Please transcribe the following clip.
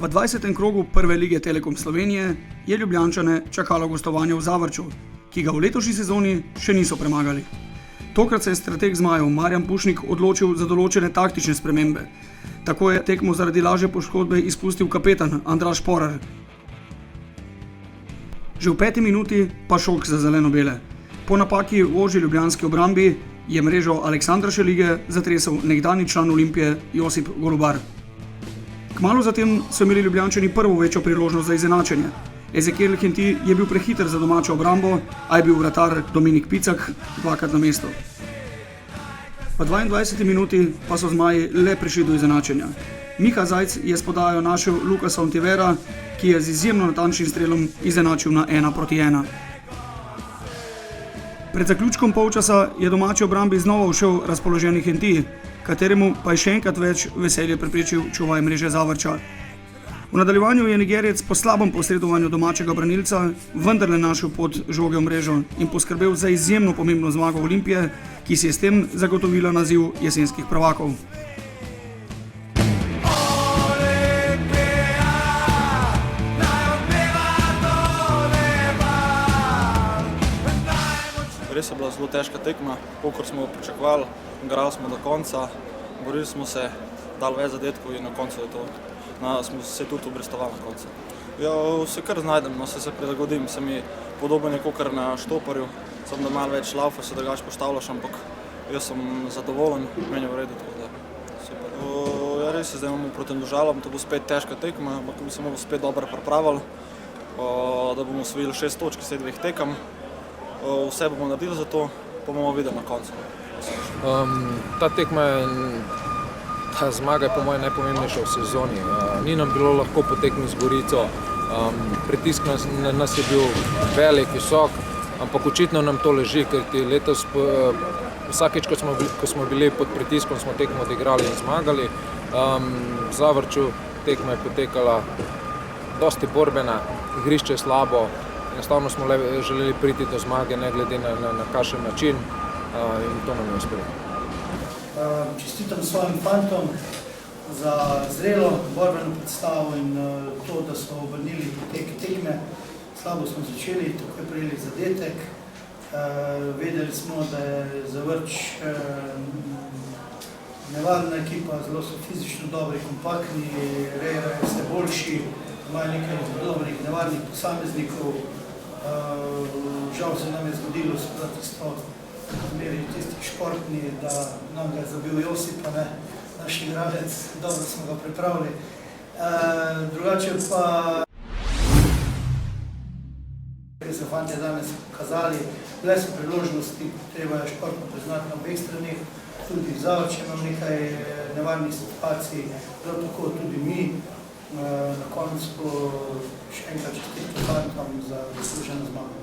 V 20. krogu prve lige Telekom Slovenije je Ljubljančane čakalo gostovanje v Zavrču, ki ga v letošnji sezoni še niso premagali. Tokrat se je strateg zmajev Marjan Pušnik odločil za določene taktične spremembe. Tako je tekmo zaradi lažje poškodbe izpustil kapetan Andraž Porar. Že v 5. minuti pa šok za zeleno-bele. Po napaki v ožji ljubljanski obrambi je mrežo Aleksandra Šelige zatresel nekdanji član Olimpije Josip Golubar. Kmalu zatem so imeli Ljubljančani prvo večjo priložnost za izenačenje. Ezekiel Henti je bil prehiter za domačo obrambo, a je bil vratar Dominik Picak dvakrat na mesto. V 22. minuti pa so zmaji le prišli do izenačenja. Miha Zajc je s podajo našel Lukasa Ontivera, ki je z izjemno natančnim strelom izenačil na 1:1. Pred zaključkom polčasa je domači obrambi znova ušel razpoloženi Henti, kateremu pa je še enkrat več veselje preprečil čuvaj mreže Zavrča. V nadaljevanju je Nigerijec po slabem posredovanju domačega branilca vendarle našel pot žoge v mrežo in poskrbel za izjemno pomembno zmago Olimpije, ki si je s tem zagotovila naziv jesenskih prvakov. Res je bila zelo težka tekma, kolikor smo pričakovali, igrali smo do konca, borili smo se, dali več zadetkov in na koncu je to. Smo se tudi obrestovali na koncu. Ja, se kar znajdem, se prilagodim, se mi podoben je kakor na štoparju, samo da malo več laufa se drugače postavljaš, ampak jaz sem zadovoljen, meni je v redu, tako da super. Ja, res je, zdaj imamo proti Domžalam, to bo spet težka tekma, ampak mi se bomo spet dobro pripravili, da bomo osvojili 6 točk iz 2 tekem. Vse bomo naredili za to, pa bomo videli na koncu. Ta zmaga je po mojem najpomembnejša v sezoni. Ni nam bilo lahko po tekmi z Gorico, pritisk na nas je bil velik, visok, ampak očitno nam to leži, ker letos vsakeč, ko smo bili pod pritiskom, smo tekmo odigrali in zmagali. V Zavrču tekma je potekala dosti borbena, igrišče je slabo, enostavno smo le želeli priti do zmage, ne glede na kakšen način, in to nam je uspelo. Čestitam svojim fantom za zrelo borbeno predstavo in to, da so obrnili potek tekme. Slabo smo začeli, tako je prejeli zadetek. Vedeli smo, da je Zavrč nevarna ekipa, zelo so fizično dobri, kompaktni, rejo vse boljši, imajo nekaj dobrih, nevarnih posameznikov. Žal se nam je zgodilo sproti zmeri tisti športni, da nam ga je zabil Josip, naš igralec, dobro smo ga pripravili. Drugače pa so fantje danes pokazali, bile so priložnosti, treba je športno priznati na obeh stranih, tudi Zavrč imam nekaj nevarnih situacij, prav tako tudi mi. Na koncu še enkrat čestitke fantom za zasluženo zmago.